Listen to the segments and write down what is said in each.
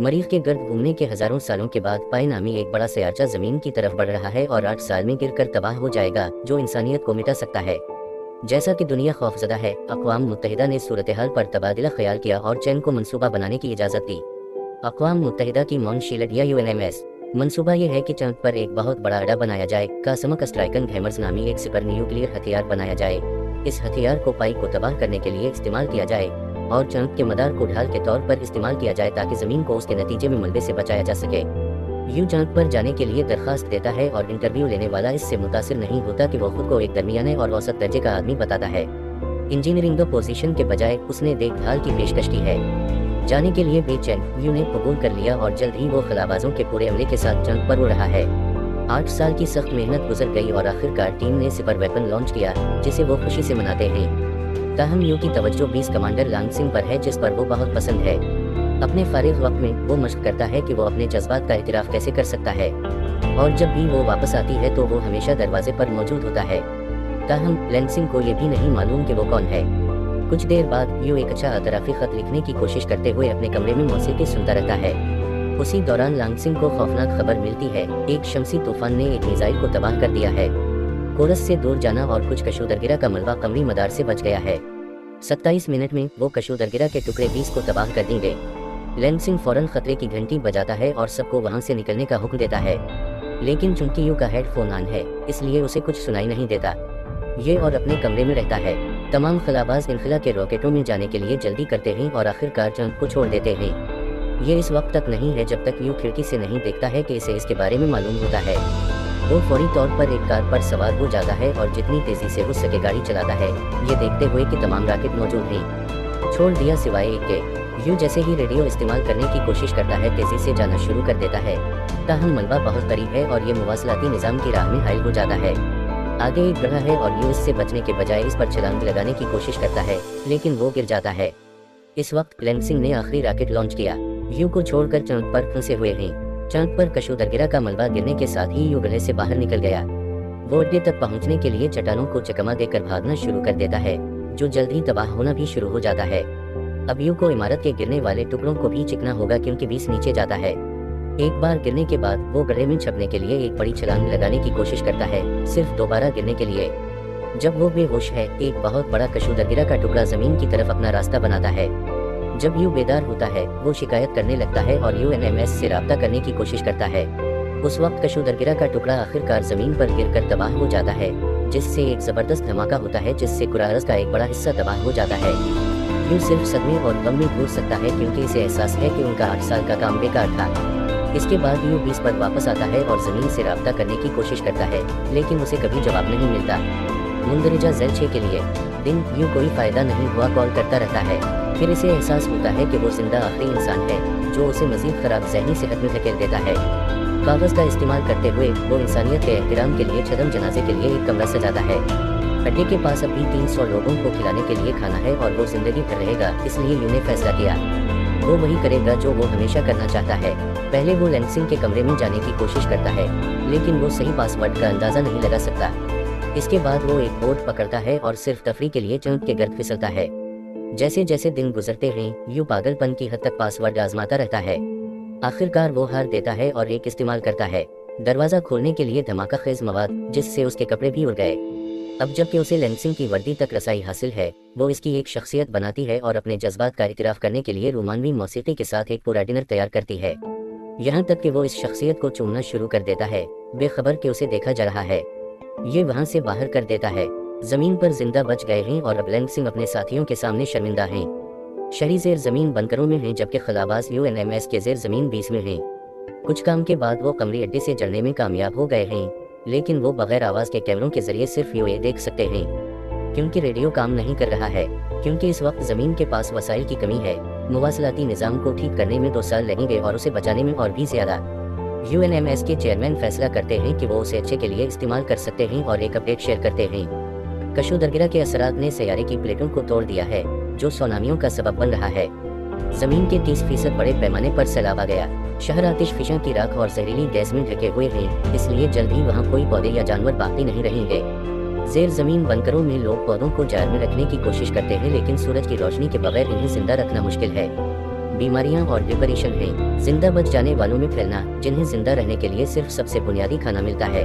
मरीख के गर्द घूमने के हजारों सालों के बाद पाए नामी एक बड़ा सयारचा जमीन की तरफ बढ़ रहा है और 8 साल में गिरकर तबाह हो जाएगा, जो इंसानियत को मिटा सकता है। जैसा कि दुनिया खौफजदा है, अक़वाम मुत्तहिदा ने सूरत हाल पर तबादला ख्याल किया और चैन को मंसूबा बनाने की इजाज़त दी। अक़वाम मुत्तहिदा की मॉन शील्ड या UNMS मंसूबा ये है कि चंद पर एक बहुत बड़ा अड्डा बनाया जाए, कासमक स्ट्राइकन हैमर्स नामी एक सुपर न्यूक्लियर हथियार बनाया जाए। इस हथियार को पाई को तबाह करने के लिए इस्तेमाल किया जाए और चंद के मदार को ढाल के तौर पर इस्तेमाल किया जाए ताकि ज़मीन को उसके नतीजे में मलबे से बचाया जा सके। यू चंद पर जाने के लिए दरखास्त देता है और इंटरव्यू लेने वाला इससे मुतासिर नहीं होता कि वो खुद को एक दरमियाने और औसत दर्जे का आदमी बताता है। इंजीनियरिंग द पोजीशन के बजाय उसने देखभाल की पेशकश की है। जाने के लिए बेचैन यू ने कबूल कर लिया और जल्द ही वो खलाबाजों के पूरे अमले के साथ चंद पर उड़ रहा है। 8 साल की सख्त मेहनत गुजर गई और आखिरकार टीम ने सुपर वेपन लॉन्च किया, जिसे वो खुशी से मनाते हैं। ताहम यू की तवज्जो 20 कमांडर लांगसिंग पर है, जिस पर वो बहुत पसंद है। अपने फारिग वक्त में वो मशक करता है कि वो अपने जज्बात का इतराफ़ कैसे कर सकता है, और जब भी वो वापस आती है तो वो हमेशा दरवाजे पर मौजूद होता है। ताहम लैंगसिंग को ये भी नहीं मालूम कि वो कौन है। कुछ देर बाद यू एक अच्छा अतराफ़ी ख़त लिखने की कोशिश करते हुए अपने कमरे में मौसीकी सुनता रहता है। उसी दौरान लांगसिंग को खौफनाक खबर मिलती है, एक शमसी तूफान ने एक मिसाइल को तबाह कर दिया है। कोरस से दूर जाना और कुछ कशोदरगिरा का मलबा कमरी मदार से बच गया है। 27 मिनट में वो कशोदरगिरा के टुकड़े 20 को तबाह कर देंगे। लैंगसिंग फौरन खतरे की घंटी बजाता है और सबको वहां से निकलने का हुक्म देता है, लेकिन चूंकि यू का हेडफोन ऑन है इसलिए उसे कुछ सुनाई नहीं देता। ये और अपने कमरे में रहता है। तमाम खलाबाज इनखला के रॉकेटों में जाने के लिए जल्दी करते हैं और आखिरकार चंद को छोड़ देते हैं। ये इस वक्त तक नहीं है जब तक यू खिड़की से नहीं देखता है कि इसे इसके बारे में मालूम होता है। वो फौरी तौर पर एक कार पर सवार हो जाता है और जितनी तेजी से हो सके गाड़ी चलाता है, ये देखते हुए कि तमाम रॉकेट मौजूद हैं। छोड़ दिया सिवाय एक के। यू जैसे ही रेडियो इस्तेमाल करने की कोशिश करता है तेजी से जाना शुरू कर देता है। ताहम मलबा बहुत करीब है और ये मुवासलाती निज़ाम की राह में हाइल हो जाता है। आगे एक ग्रह है और यू इससे बचने के बजाय इस पर छलांग लगाने की कोशिश करता है, लेकिन वो गिर जाता है। इस वक्त लैंगसिंग ने आखिरी रॉकेट लॉन्च किया। यू को छोड़कर चंद पर फंसे हुए हैं। चंद पर कशोदरगिरा का मलबा गिरने के साथ ही यू गले से बाहर निकल गया। वो अड्डे तक पहुंचने के लिए चट्टानों को चकमा देकर भागना शुरू कर देता है, जो जल्द ही तबाह होना भी शुरू हो जाता है। अब यू को इमारत के गिरने वाले टुकड़ों को भी चिकना होगा क्योंकि 20 नीचे जाता है। एक बार गिरने के बाद वो गड्ढे में छपने के लिए एक बड़ी छलांग लगाने की कोशिश करता है, सिर्फ दोबारा गिरने के लिए। जब वो बेहोश है, एक बहुत बड़ा कशोदरगिरा का टुकड़ा जमीन की तरफ अपना रास्ता बनाता है। जब यू बेदार होता है, वो शिकायत करने लगता है और UNMS से राब्ता करने की कोशिश करता है। उस वक्त कशोदरगिरा का टुकड़ा आखिरकार जमीन पर गिरकर तबाह हो जाता है, जिससे एक जबरदस्त धमाका होता है जिससे कुरारस का एक बड़ा हिस्सा तबाह हो जाता है। यू सिर्फ सदमे और गम में घूर सकता है क्योंकि इसे एहसास है कि उनका 8 साल का काम बेकार था। इसके बाद यू 20 पर वापस आता है और जमीन से राब्ता करने की कोशिश करता है, लेकिन उसे कभी जवाब नहीं मिलता। मुंदरजा ज़ेल 6 के लिए दिन यू कोई फ़ायदा नहीं हुआ, कॉल करता रहता है। फिर इसे एहसास होता है कि वो जिंदा आखिरी इंसान है, जो उसे मज़ीद ख़राब ज़हनी सेहत में धकेल देता है। कागज़ का इस्तेमाल करते हुए वो इंसानियत के एहतराम के लिए छदम जनाजे के लिए एक कमरा सजाता है। अड्डे के पास अभी 300 लोगों को खिलाने के लिए खाना है और वो जिंदगी भर रहेगा, इसलिए यू ने फैसला किया वो वही करेगा जो वो हमेशा करना चाहता है। पहले वो लैंगसिंग के कमरे में जाने की कोशिश करता है, लेकिन वो सही पासवर्ड का अंदाज़ा नहीं लगा सकता। इसके बाद वो एक बोर्ड पकड़ता है और सिर्फ तफरी के लिए चंद के गर्द फिसलता है। जैसे जैसे दिन गुजरते हैं, यू पागलपन की हद तक पासवर्ड आजमाता रहता है। आखिरकार वो हार देता है और एक इस्तेमाल करता है दरवाज़ा खोलने के लिए धमाका खेज मवाद, जिससे उसके कपड़े भी उड़ गए। अब जबकि उसे लैंगसिंग की वर्दी तक रसाई हासिल है, वो इसकी एक शख्सियत बनाती है और अपने जज्बात का इतराफ़ करने के लिए रोमानवी मौसीकी के साथ एक पूरा डिनर तैयार करती है। यहाँ तक कि वो इस शख्सियत को चूमना शुरू कर देता है, बेखबर कि उसे देखा जा रहा है। ये वहाँ से बाहर कर देता है। जमीन पर जिंदा बच गए हैं और अब लैंगसिंग अपने साथियों के सामने शर्मिंदा हैं। शहरी ज़ेर ज़मीन बंकरों में हैं, जबकि खलाबाज UNMS के ज़ेर ज़मीन 20 में हैं। कुछ काम के बाद वो कमरे अड्डे से जड़ने में कामयाब हो गए हैं, लेकिन वो बगैर आवाज़ के कैमरों के जरिए सिर्फ ये देख सकते हैं क्योंकि रेडियो काम नहीं कर रहा है, क्योंकि इस वक्त ज़मीन के पास वसाइल की कमी है। मुवासलाती निज़ाम को ठीक करने में 2 साल लगेंगे और उसे बचाने में और भी ज़्यादा। UNMS के चेयरमैन फैसला करते हैं कि वो उसे अच्छे के लिए इस्तेमाल कर सकते हैं और एक अपडेट शेयर करते हैं। कशोदरगिरा के असरात ने सैयारे की प्लेटों को तोड़ दिया है, जो सुनामियों का सबब बन रहा है। जमीन के 30% बड़े पैमाने पर सैलाब आ गया। शहर आतिश फिशा की राख और जहरीली गैस में ढके हुए हैं, इसलिए जल्द ही वहाँ कोई पौधे या जानवर बाकी नहीं रहेंगे। ज़ेर ज़मीन बंकरों में लोग पौधों को जार में रखने की कोशिश करते हैं, लेकिन सूरज की रोशनी के बगैर इन्हें जिंदा रखना मुश्किल है। बीमारियां और डिप्रेशन है जिंदा बच जाने वालों में फैलना, जिन्हें जिंदा रहने के लिए सिर्फ सबसे बुनियादी खाना मिलता है।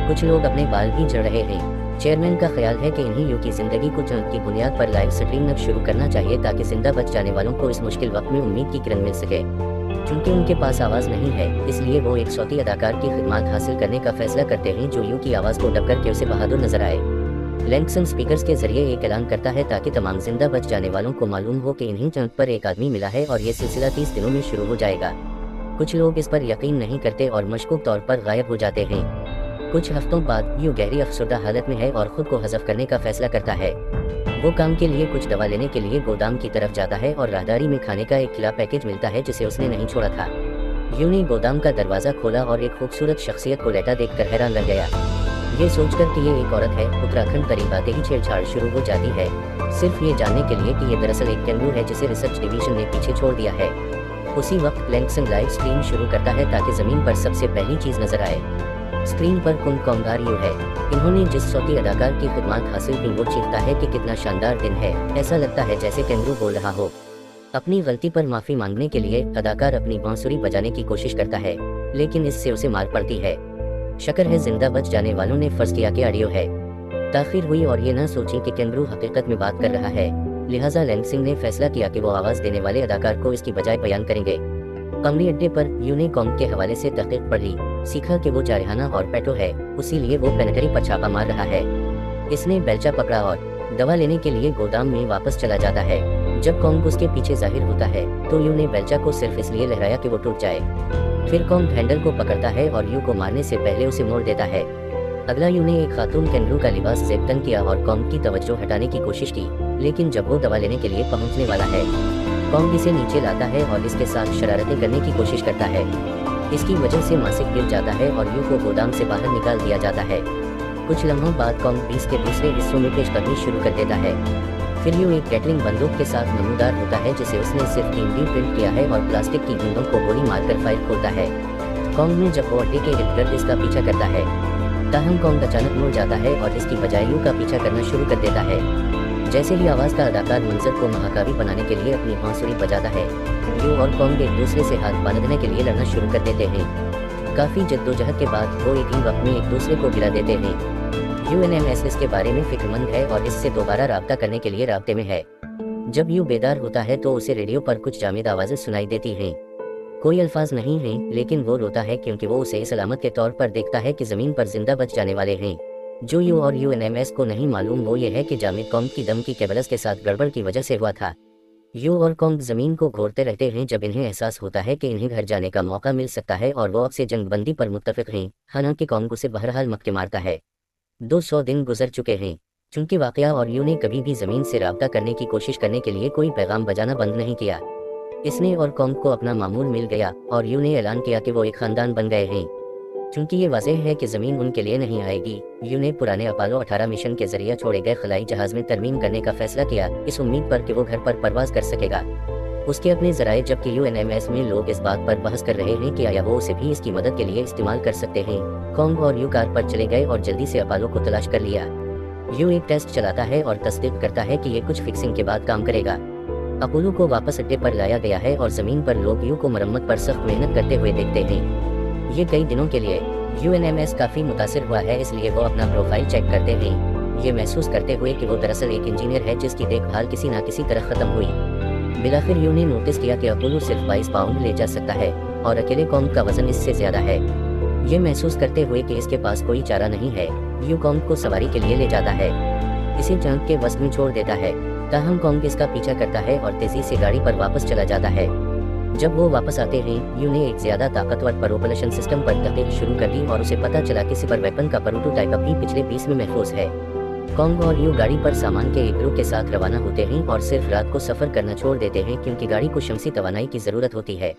कुछ लोग अपने बाल भी जड़ रहे हैं। चेयरमैन का ख्याल है कि इन्हीं यू की जिंदगी को जंग की बुनियाद पर लाइव स्ट्रीमिंग शुरू करना चाहिए ताकि जिंदा बच जाने वालों को इस मुश्किल वक्त में उम्मीद की किरण मिल सके। चूंकि उनके पास आवाज़ नहीं है, इसलिए वो एक सौती अदाकार की खिदमत हासिल करने का फैसला करते हैं जो यू की आवाज़ को डब करके उसे बहादुर नजर आए। लैंगसन स्पीकर्स के जरिए एक ऐलान करता है ताकि तमाम जिंदा बच जाने वालों को मालूम हो कि इन्हीं जंग पर एक आदमी मिला है और ये सिलसिला 30 दिनों में शुरू हो जाएगा। कुछ लोग इस पर यकीन नहीं करते और मशकूक तौर पर गायब हो जाते हैं। कुछ हफ्तों बाद यू गहरी अफसरदा हालत में है और खुद को हज़फ करने का फैसला करता है। वो काम के लिए कुछ दवा लेने के लिए गोदाम की तरफ जाता है और राहदारी में खाने का एक खिला पैकेज मिलता है जिसे उसने नहीं छोड़ा था। यू ने गोदाम का दरवाज़ा खोला और एक खूबसूरत शख्सियत को लेटा देखकर हैरान रह गया। ये सोचकर कि ये एक औरत है, उत्तराखंड करीब आते ही छेड़छाड़ शुरू हो जाती है, सिर्फ ये जानने के लिए कि ये दरअसल एक कैंगरू है जिसे रिसर्च डिवीजन ने पीछे छोड़ दिया है। उसी वक्त लैंगसन लाइव स्ट्रीम शुरू करता है ताकि ज़मीन पर सबसे पहली चीज़ नजर आए। स्क्रीन पर कुंग यू है। इन्होंने जिस सौती अदाकार की खिदमत हासिल की वो चीखता है कि कितना शानदार दिन है। ऐसा लगता है जैसे कैंगरू बोल रहा हो। अपनी गलती पर माफ़ी मांगने के लिए अदाकार अपनी बांसुरी बजाने की कोशिश करता है, लेकिन इससे उसे मार पड़ती है। शक्र है जिंदा बच जाने वालों ने फर्ज किया कि ऑडियो है। ताखिर हुई और ये न सोची कि कैंगरू हकीकत में बात कर रहा है, लिहाजा लैंगसन ने फैसला किया कि वो आवाज़ देने वाले अदाकार को इसकी बजाय बयान करेंगे। कमरी अड्डे पर यू ने कॉम के हवाले से तहकीक पढ़ ली, सीखा कि वो जारहाना और पेटो है, इसीलिए वो पेनेटरी पर छापा मार रहा है। इसने बेलचा पकड़ा और दवा लेने के लिए गोदाम में वापस चला जाता है। जब कॉन्ग उसके पीछे जाहिर होता है तो यू ने बेलचा को सिर्फ इसलिए लहराया कि वो टूट जाए। फिर कॉन्ग हैंडल को पकड़ता है और यू को मारने से पहले उसे मोड़ देता है। अगला यू ने एक खातून कैंगरू का लिबास ज़ेबतन किया और कॉन्ग की तवज्जो हटाने की कोशिश की, लेकिन जब वो दवा लेने के लिए पहुंचने वाला है, कॉन्ग इसे नीचे लाता है और इसके साथ शरारतें करने की कोशिश करता है। इसकी वजह से मासिक गिर जाता है और यू को गोदाम से बाहर निकाल दिया जाता है। कुछ लम्हों बाद कॉन्ग बीस के दूसरे हिस्सों में पेशकदमी शुरू कर देता है। फिर यू एक गैटलिंग बंदूक के साथ नमूदार होता है जिसे उसने सिर्फ 3D प्रिंट किया है और प्लास्टिक की गेंदों को गोली मारकर फायर खोलता है। कॉन्ग में जब वो अड्डे के इर्द गिर्द इसका पीछा करता है, ताहम कॉन्ग अचानक मुड़ जाता है और इसकी बजाय यू का पीछा करना शुरू कर देता है। जैसे ही आवाज़ का अदाकार मंजर को महाकावी बनाने के लिए अपनी बांसुरी बजाता है, यू और कॉन्ग एक दूसरे से हाथ बांधने के लिए लड़ना शुरू कर देते हैं। काफ़ी जद्दोजहद के बाद वो एक ही वक्त में एक दूसरे को गिरा देते हैं। UNMS इसके बारे में फिक्रमंद है और इससे दोबारा राब्ता करने के लिए राब्ते में है। जब यू बेदार होता है तो उसे रेडियो पर कुछ जामिद आवाज़ें सुनाई देती हैं। कोई अल्फाज नहीं हैं, लेकिन वो रोता है क्योंकि वो उसे इस अलामत के तौर पर देखता है कि ज़मीन पर जिंदा बच जाने वाले हैं। जो यू और UNMS को नहीं मालूम वो ये है कि जामिद कॉन्ग की दम की केबल्स के साथ गड़बड़ की वजह से हुआ था। यू और कॉन्ग ज़मीन को घोरते रहते हैं जब इन्हें एहसास होता है कि इन्हें घर जाने का मौका मिल सकता है और वो अब से जंगबंदी पर मुत्तफिक हैं, हालांकि कॉन्ग उसे बहरहाल मक्के मारता है। 200 दिन गुजर चुके हैं। चूंकि वाक़या और यू ने कभी भी ज़मीन से राब्ता करने की कोशिश करने के लिए कोई पैगाम बजाना बंद नहीं किया। इसने और कॉन्ग को अपना मामूल मिल गया और यू ने ऐलान किया कि वो एक ख़ानदान बन गए हैं। चूंकि ये वाज़ेह है कि ज़मीन उनके लिए नहीं आएगी, यू ने पुराने अपोलो 18 मिशन के जरिए छोड़े गए खलाई जहाज़ में तरमीम करने का फैसला किया, इस उम्मीद पर कि वो घर पर परवाज़ कर सकेगा। उसके अपने ज़राए जबकि UNMS में लोग इस बात पर बहस कर रहे हैं कि आया वो उसे भी इसकी मदद के लिए इस्तेमाल कर सकते हैं। कॉन्ग और यू कार पर चले गए और जल्दी से अपोलो को तलाश कर लिया। यू एक टेस्ट चलाता है और तस्दीक करता है कि ये कुछ फिक्सिंग के बाद काम करेगा। अपोलो को वापस अड्डे पर लाया गया है और ज़मीन पर लोग यू को मरम्मत पर सख्त मेहनत करते हुए देखते हैं। ये कई दिनों के लिए UNMS काफ़ी मुतासिर हुआ है, इसलिए वो अपना प्रोफाइल चेक करते हैं, ये महसूस करते हुए कि वो दरअसल एक इंजीनियर है जिसकी देखभाल किसी न किसी तरह ख़त्म हुई। बिलाखिर यू ने नोटिस किया कि अपोलो सिर्फ 22 पाउंड ले जा सकता है और अकेले कॉन्ग का वजन इससे ज़्यादा है। ये महसूस करते हुए कि इसके पास कोई चारा नहीं है, यू कॉन्ग को सवारी के लिए ले जाता है, इसे चांद के वस्त में छोड़ देता है। ताहम कॉन्ग इसका पीछा करता है और तेज़ी से गाड़ी पर वापस चला जाता है। जब वो वापस आते हैं, यू ने एक ज़्यादा ताकतवर प्रोपल्शन सिस्टम पर तहकीक शुरू कर दी और उसे पता चला कि सुपर वेपन का प्रोटोटाइप अभी पिछले 20 में महफूज है। कॉन्ग और यू गाड़ी पर सामान के एक ग्रुप के साथ रवाना होते हैं और सिर्फ रात को सफ़र करना छोड़ देते हैं क्योंकि गाड़ी को शमसी तवानाई की ज़रूरत होती है।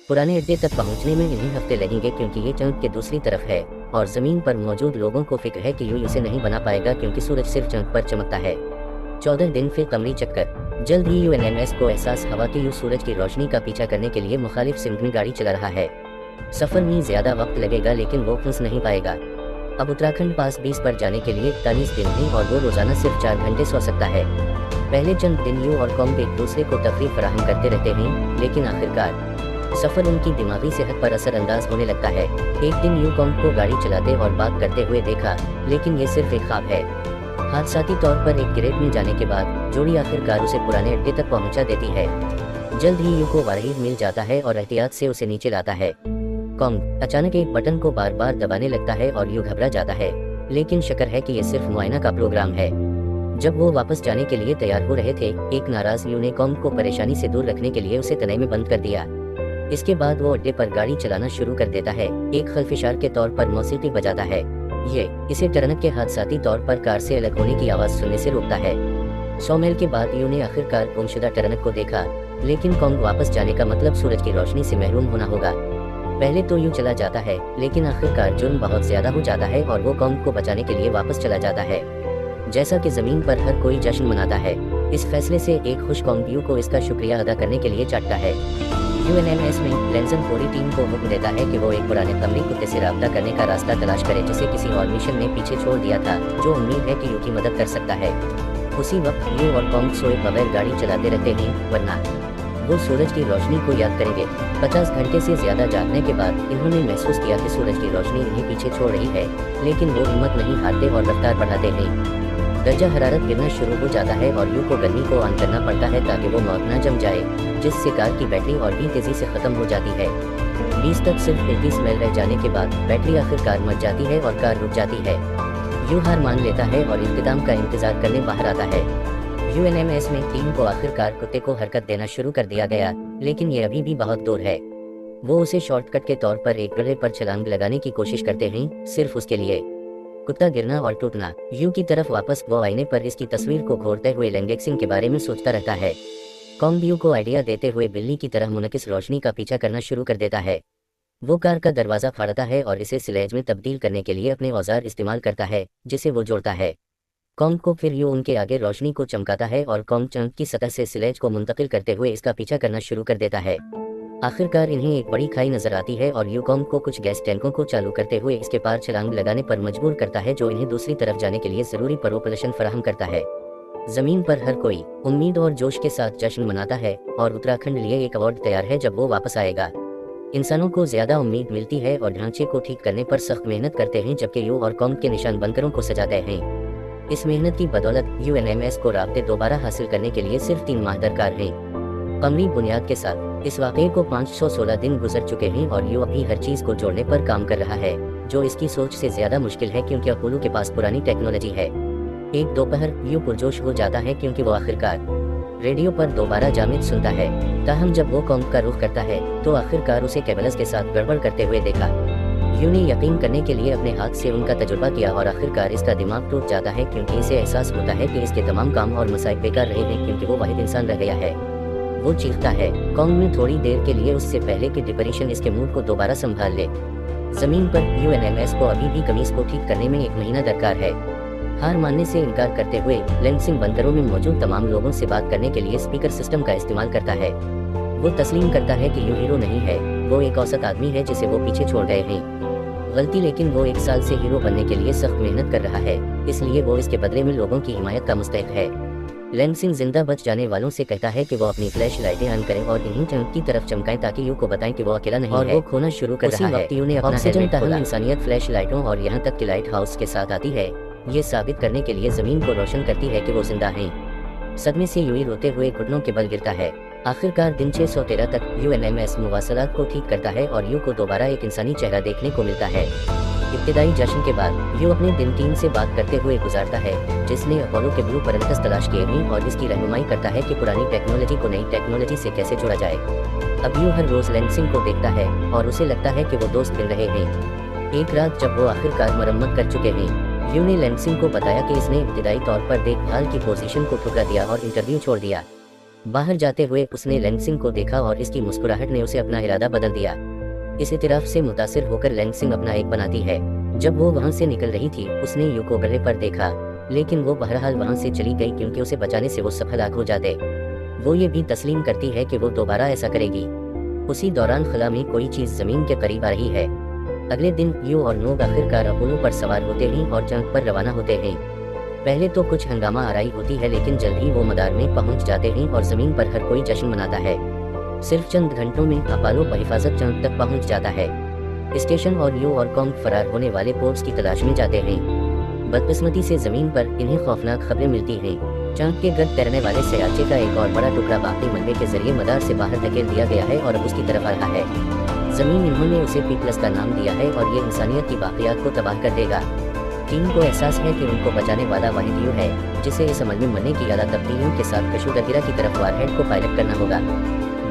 पुराने अड्डे तक पहुंचने में इन्हें हफ्ते लगेंगे क्योंकि ये चांद के दूसरी तरफ है और ज़मीन पर मौजूद लोगों को फिक्र है कि यू इसे नहीं बना पाएगा क्योंकि सूरज सिर्फ चांद पर चमकता है। 14 दिन फिर कमरी चक्कर। जल्द ही UNMS को एहसास हुआ कि यू सूरज की रोशनी का पीछा करने के लिए मुखालिफ सिमत में गाड़ी चला रहा है। सफ़र में ज़्यादा वक्त लगेगा लेकिन वो फंस नहीं पाएगा। अब उत्तराखंड पास 20 पर जाने के लिए 41 दिन हैं और वो रोज़ाना सिर्फ 4 घंटे सो सकता है। पहले चंद दिन यू और कॉन्ग एक दूसरे को तफरीह फराहम करते रहते हैं, लेकिन आखिरकार सफर उनकी दिमागी सेहत पर असर अंदाज होने लगता है। एक दिन यू कॉन्ग को गाड़ी चलाते और बात करते हुए देखा, लेकिन ये सिर्फ एक ख्वाब है। हादसाती तौर पर एक गिरेज में जाने के बाद जोड़ी आखिरकार उसे पुराने अड्डे तक पहुंचा देती है। जल्द ही यू को वाहिद मिल जाता है और एहतियात से उसे नीचे लाता है। कॉन्ग अचानक एक बटन को बार बार दबाने लगता है और यू घबरा जाता है, लेकिन शक्र है कि ये सिर्फ मुआयना का प्रोग्राम है। जब वो वापस जाने के लिए तैयार हो रहे थे, एक नाराज यू ने कॉन्ग को परेशानी से दूर रखने के लिए उसे तने में बंद कर दिया। इसके बाद वो अड्डे पर गाड़ी चलाना शुरू कर देता है, एक खल्फिशार के तौर पर मौसीकी बजाता है। ये इसे टरनक के हादसाती तौर पर कार से अलग होने की आवाज़ सुनने से रोकता है। 100 मील के बाद यू ने आखिरकार गुमशुदा टरनक को देखा, लेकिन कॉन्ग वापस जाने का मतलब सूरज की रोशनी से महरूम होना होगा। पहले तो यू चला जाता है, लेकिन आखिरकार जुर्म बहुत ज्यादा हो जाता है और वो कॉन्ग को बचाने के लिए वापस चला जाता है। जैसा कि जमीन पर हर कोई जश्न मनाता है, इस फैसले से एक खुश कॉन्ग यू को इसका शुक्रिया अदा करने के लिए चाहता है। यूएनएमएस में लेंसन पूरी टीम को हुक्म देता है कि वो एक पुराने तमरी कुत्ते से राब्ता करने का रास्ता तलाश करे जिसे किसी और मिशन ने पीछे छोड़ दिया था, जो उम्मीद है कि यू की मदद कर सकता है। उसी वक्त यू और कॉन्ग सोए बगैर गाड़ी चलाते रहते हैं, वरना वो सूरज की रोशनी को याद करेंगे। 50 घंटे से ज्यादा जागने के बाद इन्होंने महसूस किया कि सूरज की रोशनी इन्हें पीछे छोड़ रही है, लेकिन वो हिम्मत नहीं हारते और रफ्तार बढ़ाते हैं। दर्जा हरारत गिरना शुरू हो जाता है और यू को गर्मी को ऑन करना पड़ता है ताकि वो मौत न जम जाए, जिससे कार की बैटरी और भी तेजी से खत्म हो जाती है। 20 तक सिर्फ 35 मील रह जाने के बाद बैटरी आखिरकार मर जाती है और कार रुक जाती है। यू हार मान लेता है और इंतजाम का इंतजार करने बाहर आता है। यूएनएमएस में टीम को आखिरकार कुत्ते को हरकत देना शुरू कर दिया गया, लेकिन ये अभी भी बहुत दूर है। वो उसे शॉर्टकट के तौर पर एक गड्ढे पर छलांग लगाने की कोशिश करते हैं, सिर्फ उसके लिए। कुत्ता गिरना और टूटना। यू की तरफ वापस वो आईने पर इसकी तस्वीर को घोरते हुए लैंगेक्सिंग के बारे में सोचता रहता है। कॉन्ग यू को आइडिया देते हुए बिल्ली की तरह मुनकिस रोशनी का पीछा करना शुरू कर देता है। वो कार का दरवाजा फाड़ता है और इसे स्लेज में तब्दील करने के लिए अपने औजार इस्तेमाल करता है, जिसे वो जोड़ता है। कॉन्ग को फिर यू उनके आगे रोशनी को चमकाता है और कॉन्ग चंक की सतह से स्लेज को मुंतकिल करते हुए इसका पीछा करना शुरू कर देता है। आखिरकार इन्हें एक बड़ी खाई नजर आती है और यू कॉन्ग को कुछ गैस टैंकों को चालू करते हुए इसके पार छलांग लगाने पर मजबूर करता है, जो इन्हें दूसरी तरफ जाने के लिए जरूरी प्रोपल्शन फराहम करता है। जमीन पर हर कोई उम्मीद और जोश के साथ जश्न मनाता है और उत्तराखंड लिए एक अवार्ड तैयार है जब वो वापस आएगा। इंसानों को ज्यादा उम्मीद मिलती है और ढांचे को ठीक करने पर सख्त मेहनत करते हैं, जबकि यू और कॉन्ग के निशान बनकरों को सजाते हैं। इस मेहनत की बदौलत यूएनएमएस को राब्ते दोबारा हासिल करने के लिए सिर्फ 3 माह दरकार हैं। कमरी बुनियाद के साथ इस वाक़े को 516 दिन गुजर चुके हैं और यू अभी हर चीज़ को जोड़ने पर काम कर रहा है, जो इसकी सोच से ज्यादा मुश्किल है क्योंकि अपोलो के पास पुरानी टेक्नोलॉजी है। एक दोपहर यू पुरजोश हो जाता है क्योंकि वो आखिरकार रेडियो पर दोबारा जामिद सुनता है। ताहम जब वो कॉन्ग का रुख करता है तो आखिरकार उसे केबल्स के साथ गड़बड़ करते हुए देखा। यू ने यकीन करने के लिए अपने हाथ से उनका तजुर्बा किया और आखिरकार इसका दिमाग टूट जाता है क्योंकि इसे एहसास होता है कि इसके तमाम काम और मसाइल बेकार रहे हैं क्योंकि वो वाहिद इंसान रह गया है। वो चीखता है। कॉन्ग में थोड़ी देर के लिए उससे पहले कि डिप्रेशन इसके मूड को दोबारा संभाल ले। जमीन पर यूएनएमएस को अभी भी कमीज को ठीक करने में 1 महीना दरकार है। हार मानने से इनकार करते हुए लेंसिंग बंकरों में मौजूद तमाम लोगों से बात करने के लिए स्पीकर सिस्टम का इस्तेमाल करता है। वो तस्लीम करता है कि यू हीरो नहीं है, वो एक औसत आदमी है जिसे वो पीछे छोड़ गए हैं। गलती, लेकिन वो 1 साल से हीरो बनने के लिए सख्त मेहनत कर रहा है, इसलिए वो इसके बदले में लोगों की हिमायत का मुस्तहिक है। लेंसिंग जिंदा बच जाने वालों से कहता है कि वो अपनी फ्लैश लाइटें ऑन करें और इन्हीं चंक की तरफ चमकाएं ताकि यू को बताएं कि वो अकेला नहीं है। वो खोना शुरू कर रहा है। यू ने अपना हेलमेट खोला। इंसानियत फ्लैश लाइटों और यहाँ तक कि लाइट हाउस के साथ आती है, ये साबित करने के लिए जमीन को रोशन करती है कि वो जिंदा हैं। सदमे से यूई रोते हुए घुटनों के बल गिरता है। आखिरकार दिन 613 तक यूएनएमएस मुवासलात को ठीक करता है और यू को दोबारा एक इंसानी चेहरा देखने को मिलता है। इब्तिदाई जश्न के बाद यू अपने दिन टीम से बात करते हुए गुजारता है, जिसने अपोलो के ब्लू प्रिंट्स तलाश किए हैं और इसकी रहनुमाई करता है कि पुरानी टेक्नोलॉजी को नई टेक्नोलॉजी से कैसे जोड़ा जाए। अब यू हर रोज लेंसिंग को देखता है और उसे लगता है कि वो दोस्त मिल रहे हैं। एक रात जब वो आखिरकार मरम्मत कर चुके हैं, यू ने लेंसिंग को बताया कि इसने इब्तिदाई तौर पर देखभाल की पोजीशन को ठुकरा दिया और इंटरव्यू छोड़ दिया। बाहर जाते हुए उसने लेंसिंग को देखा और इसकी मुस्कुराहट ने उसे अपना इरादा बदल दिया। इस इतिराफ से मुतासिर होकर लेंसिंग अपना एक बनाती है। जब वो वहाँ से निकल रही थी, उसने यू को गड्ढे पर देखा, लेकिन वो बहरहाल वहाँ से चली गई क्योंकि उसे बचाने से वो सफल हो जाते। वो ये भी तस्लीम करती है कि वो दोबारा ऐसा करेगी। उसी दौरान खला में कोई चीज़ जमीन के करीब आ रही है। अगले दिन यू और नोग आखिरकार अपोलो पर सवार होते हैं और चंक पर रवाना होते हैं। पहले तो कुछ हंगामा आराई होती है, लेकिन जल्द ही वो मदार में पहुंच जाते हैं और जमीन पर हर कोई जश्न मनाता है। सिर्फ चंद घंटों में अपोलो बहिफाजत चांद तक पहुंच जाता है। स्टेशन और यू और कॉन्ग फरार होने वाले पोर्ट्स की तलाश में जाते हैं। बदकिस्मती से जमीन पर इन्हें खौफनाक खबरें मिलती हैं। चांद के गर्द तैरने वाले सयाचे का एक और बड़ा टुकड़ा बाकी मलबे के जरिए मदार से बाहर धकेल दिया गया है और अब उसकी तरफ आ रहा है। जमीन इन्होंने उसे P+ का नाम दिया है और ये इंसानियत की बाकियात को तबाह कर देगा। टीम को एहसास है कि उनको बचाने वाला वाहिद यू है, जिसे इस अमल में मरने की आला तब्दीलियों के साथ कशूदगिरा की तरफ वारहेड को पायलट करना होगा।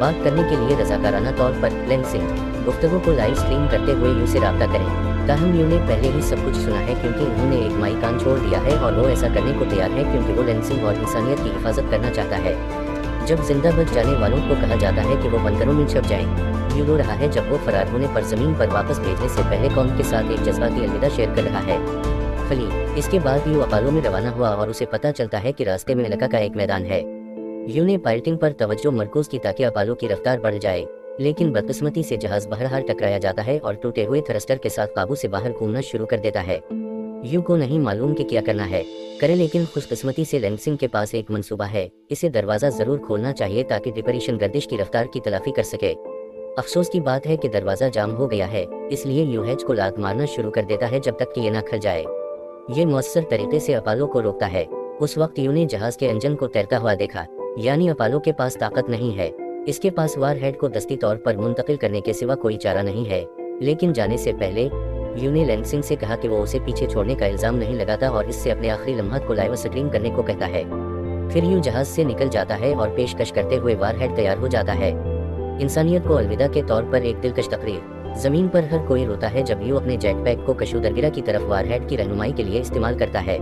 बात करने के लिए रजाकाराना तौर पर लेंसिंग गुफ्तगू को लाइव स्ट्रीम करते हुए यू से राब्ता करें। ताहम यू ने पहले ही सब कुछ सुना है, क्योंकि उन्होंने एक माइक कान छोड़ दिया है और वो ऐसा करने को तैयार है क्योंकि वो लेंसिंग और इंसानियत की हिफाजत करना चाहता है। जब जिंदा बच जाने वालों को कहा जाता है कि वो बंकरों में छुप जाएं, यू रो रहा है जब वो फरार होने पर जमीन पर वापस भेजने से पहले कॉम के साथ एक जज्बाती अलविदा शेयर कर रहा है। इसके बाद यू अपोलो में रवाना हुआ और उसे पता चलता है कि रास्ते में इलाका का एक मैदान है। यू ने पायलटिंग पर तवज्जो मरकूज की ताकि अपोलो की रफ्तार बढ़ जाए, लेकिन बदकिस्मती से जहाज बहरहाल टकराया जाता है और टूटे हुए थ्रस्टर के साथ काबू से बाहर घूमना शुरू कर देता है। यू को नहीं मालूम कि क्या करना है करे, लेकिन खुशकिस्मती से लेंसिंग के पास एक मंसूबा है। इसे दरवाज़ा ज़रूर खोलना चाहिए ताकि डिपरेशन गर्दिश की रफ्तार की तलाफी कर सके। अफसोस की बात है कि दरवाज़ा जाम हो गया है, इसलिए यू हैच को लात मारना शुरू कर देता है जब तक कि ये ना खुल जाए। ये मौसर तरीके से अपोलो को रोकता है। उस वक्त यू ने जहाज के इंजन को तैरता हुआ देखा, यानी अपोलो के पास ताकत नहीं है। इसके पास वारहेड को दस्ती तौर पर मुंतकिल करने के सिवा कोई चारा नहीं है। लेकिन जाने से पहले यू ने लेंसिंग से कहा कि वो उसे पीछे छोड़ने का इल्ज़ाम नहीं लगाता और इससे अपने आखिरी लम्हात को लाइव स्ट्रीम करने को कहता है। फिर यू जहाज से निकल जाता है और पेशकश करते हुए वारहेड तैयार हो जाता है। इंसानियत को अलविदा के तौर पर एक दिलकश तकरीर। जमीन पर हर कोई रोता है जब यू अपने जेटपैक को कशूदरगिरा की तरफ वारहेड की रहनुमाई के लिए इस्तेमाल करता है।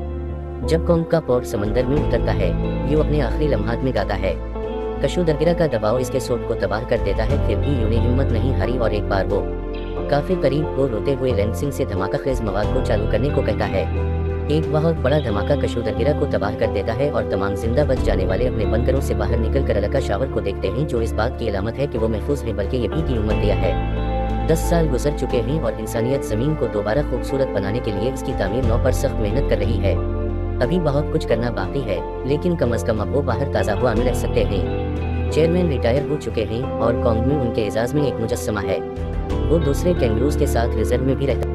जब कॉन्ग का पोर्ट समंदर में उतरता है, यू अपने आखिरी लम्हात में गाता है। कशूदरगिरा का दबाव इसके सोट को तबाह कर देता है, फिर भी यू ने हिम्मत नहीं हारी और एक बार वो काफी करीब वो रोते हुए लेंसिंग से धमाका खेज मवाद को चालू करने को कहता है। एक बहुत बड़ा धमाका कशूदरगिरा को तबाह कर देता है और तमाम जिंदा बच जाने वाले अपने बंकरों से बाहर निकल कर अलका शावर को देखते हैं, जो इस बात की अलामत है कि वो महफूज है, बल्कि ये भी की उम्र दिया है। 10 साल गुजर चुके हैं और इंसानियत जमीन को दोबारा खूबसूरत बनाने के लिए इसकी तामीर नौ पर सख्त मेहनत कर रही है। अभी बहुत कुछ करना बाकी है, लेकिन कम अज कम अब वो बाहर ताज़ा हवा में रह सकते हैं। चेयरमैन रिटायर हो चुके हैं और कॉन्ग में उनके एजाज में एक मुजस्समा है। वो दूसरे कैंगरूज के साथ रिजर्व में भी रहता